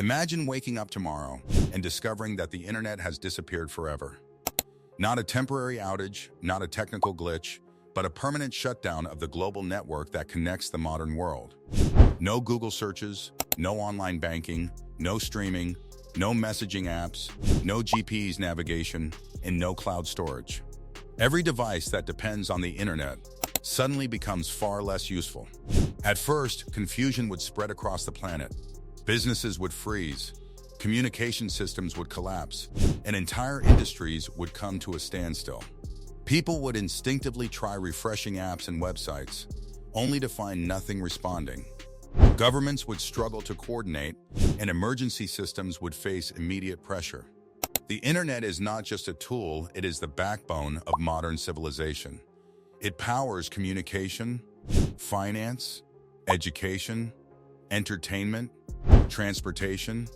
Imagine waking up tomorrow and discovering that the internet has disappeared forever. Not a temporary outage, not a technical glitch, but a permanent shutdown of the global network that connects the modern world. No Google searches, no online banking, no streaming, no messaging apps, no GPS navigation, and no cloud storage. Every device that depends on the internet suddenly becomes far less useful. At first, confusion would spread across the planet. Businesses would freeze, communication systems would collapse, and entire industries would come to a standstill. People would instinctively try refreshing apps and websites, only to find nothing responding. Governments would struggle to coordinate, and emergency systems would face immediate pressure. The internet is not just a tool, it is the backbone of modern civilization. It powers communication, finance, education, entertainment, transportation,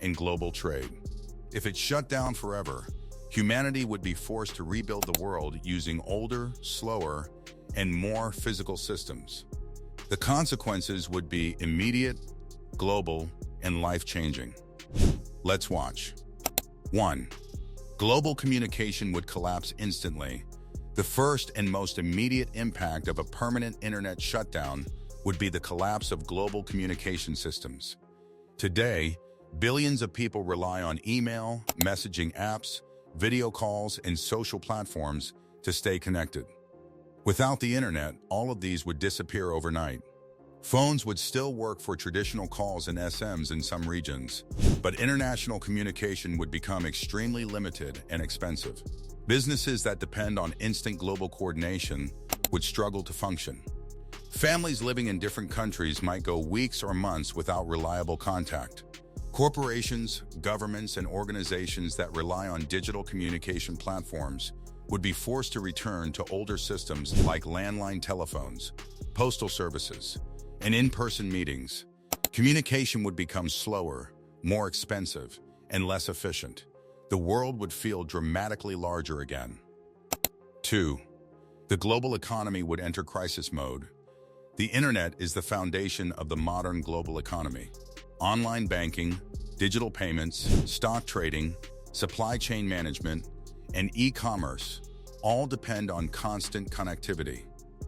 and global trade. If it shut down forever, humanity would be forced to rebuild the world using older, slower, and more physical systems. The consequences would be immediate, global, and life-changing. Let's watch. 1. Global communication would collapse instantly. The first and most immediate impact of a permanent internet shutdown would be the collapse of global communication systems. Today, billions of people rely on email, messaging apps, video calls, and social platforms to stay connected. Without the internet, all of these would disappear overnight. Phones would still work for traditional calls and SMs in some regions, but international communication would become extremely limited and expensive. Businesses that depend on instant global coordination would struggle to function. Families living in different countries might go weeks or months without reliable contact. Corporations, governments, and organizations that rely on digital communication platforms would be forced to return to older systems like landline telephones, postal services, and in-person meetings. Communication would become slower, more expensive, and less efficient. The world would feel dramatically larger again. 2. The global economy would enter crisis mode. The internet is the foundation of the modern global economy. Online banking, digital payments, stock trading, supply chain management, and e-commerce all depend on constant connectivity.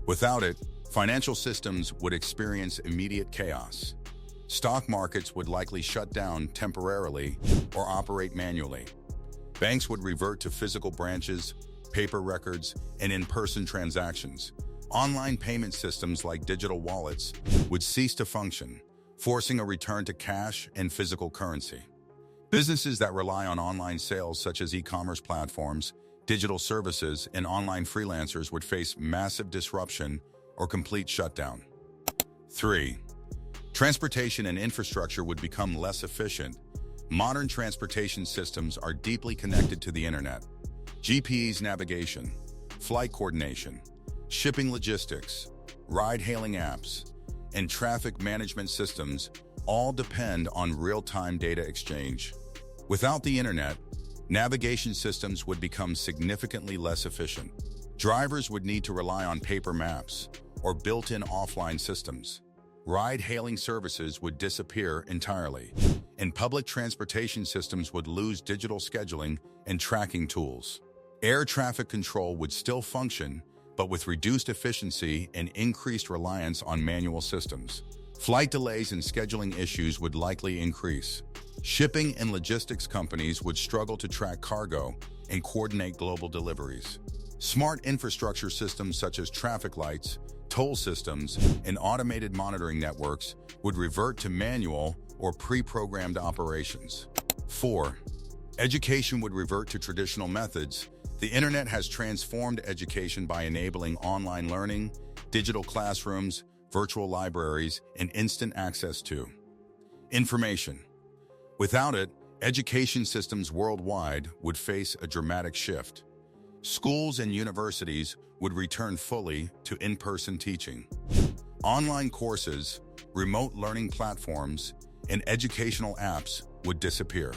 Without it, financial systems would experience immediate chaos. Stock markets would likely shut down temporarily or operate manually. Banks would revert to physical branches, paper records, and in-person transactions. Online payment systems like digital wallets would cease to function, forcing a return to cash and physical currency. Businesses that rely on online sales such as e-commerce platforms, digital services, and online freelancers would face massive disruption or complete shutdown. 3. Transportation and infrastructure would become less efficient. Modern transportation systems are deeply connected to the internet. GPS navigation, flight coordination, shipping logistics, ride-hailing apps, and traffic management systems all depend on real-time data exchange. Without the internet, navigation systems would become significantly less efficient. Drivers would need to rely on paper maps or built-in offline systems. Ride-hailing services would disappear entirely, and public transportation systems would lose digital scheduling and tracking tools. Air traffic control would still function, but with reduced efficiency and increased reliance on manual systems. Flight delays and scheduling issues would likely increase. Shipping and logistics companies would struggle to track cargo and coordinate global deliveries. Smart infrastructure systems such as traffic lights, toll systems, and automated monitoring networks would revert to manual or pre-programmed operations. 4. Education would revert to traditional methods. The internet has transformed education by enabling online learning, digital classrooms, virtual libraries, and instant access to information. Without it, education systems worldwide would face a dramatic shift. Schools and universities would return fully to in-person teaching. Online courses, remote learning platforms, and educational apps would disappear.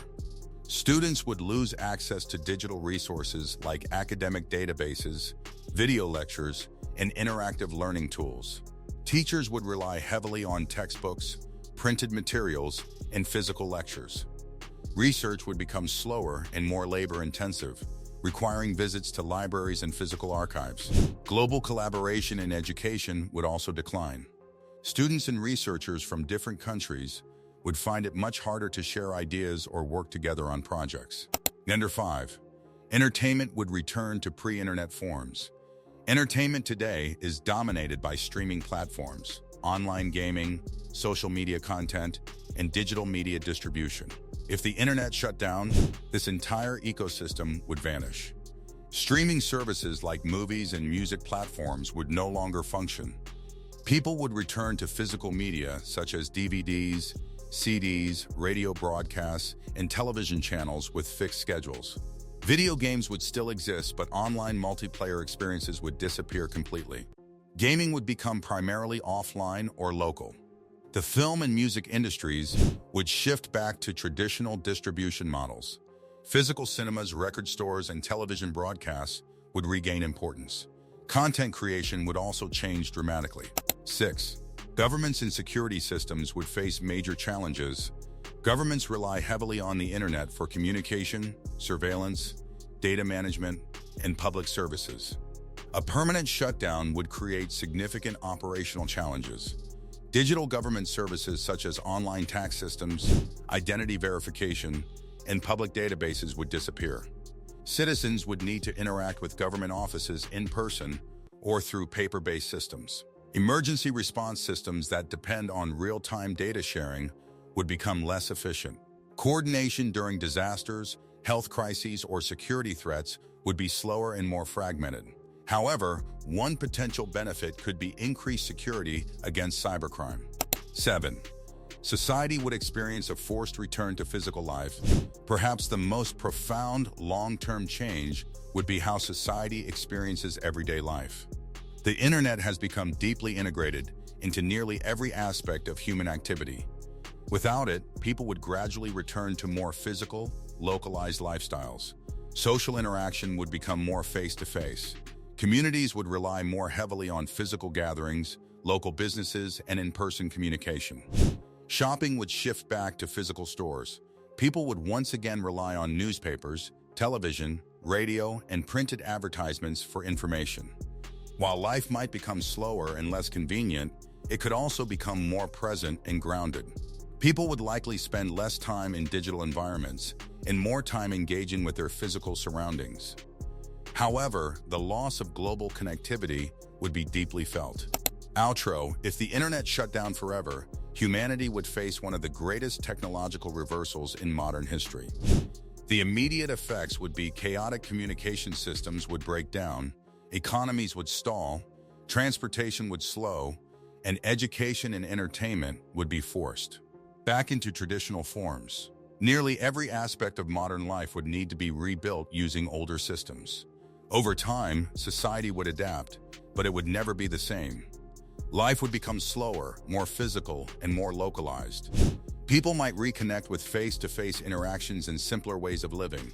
Students would lose access to digital resources like academic databases, video lectures, and interactive learning tools. Teachers would rely heavily on textbooks, printed materials, and physical lectures. Research would become slower and more labor-intensive, requiring visits to libraries and physical archives. Global collaboration in education would also decline. Students and researchers from different countries would find it much harder to share ideas or work together on projects. Number 5. Entertainment would return to pre-internet forms. Entertainment today is dominated by streaming platforms, online gaming, social media content, and digital media distribution. If the internet shut down, this entire ecosystem would vanish. Streaming services like movies and music platforms would no longer function. People would return to physical media such as DVDs, CDs, radio broadcasts, and television channels with fixed schedules. Video games would still exist, but online multiplayer experiences would disappear completely. Gaming would become primarily offline or local. The film and music industries would shift back to traditional distribution models. Physical cinemas, record stores, and television broadcasts would regain importance. Content creation would also change dramatically. 6. Governments and security systems would face major challenges. Governments rely heavily on the internet for communication, surveillance, data management, and public services. A permanent shutdown would create significant operational challenges. Digital government services such as online tax systems, identity verification, and public databases would disappear. Citizens would need to interact with government offices in person or through paper-based systems. Emergency response systems that depend on real-time data sharing would become less efficient. Coordination during disasters, health crises, or security threats would be slower and more fragmented. However, one potential benefit could be increased security against cybercrime. 7. Society would experience a forced return to physical life. Perhaps the most profound long-term change would be how society experiences everyday life. The internet has become deeply integrated into nearly every aspect of human activity. Without it, people would gradually return to more physical, localized lifestyles. Social interaction would become more face-to-face. Communities would rely more heavily on physical gatherings, local businesses, and in-person communication. Shopping would shift back to physical stores. People would once again rely on newspapers, television, radio, and printed advertisements for information. While life might become slower and less convenient, it could also become more present and grounded. People would likely spend less time in digital environments and more time engaging with their physical surroundings. However, the loss of global connectivity would be deeply felt. Outro: if the internet shut down forever, humanity would face one of the greatest technological reversals in modern history. The immediate effects would be chaotic communication systems would break down, economies would stall, transportation would slow, and education and entertainment would be forced back into traditional forms. Nearly every aspect of modern life would need to be rebuilt using older systems. Over time, society would adapt, but it would never be the same. Life would become slower, more physical, and more localized. People might reconnect with face-to-face interactions and simpler ways of living,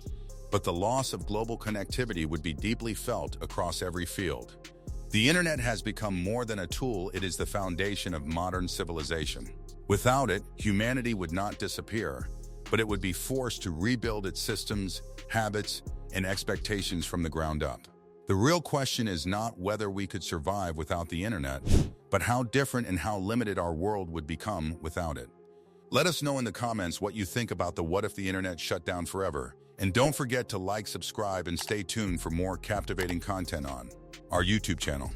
but the loss of global connectivity would be deeply felt across every field. The internet has become more than a tool, it is the foundation of modern civilization. Without it, humanity would not disappear, but it would be forced to rebuild its systems, habits, and expectations from the ground up. The real question is not whether we could survive without the internet, but how different and how limited our world would become without it. Let us know in the comments what you think about the what if the internet shut down forever. And don't forget to like, subscribe, and stay tuned for more captivating content on our YouTube channel.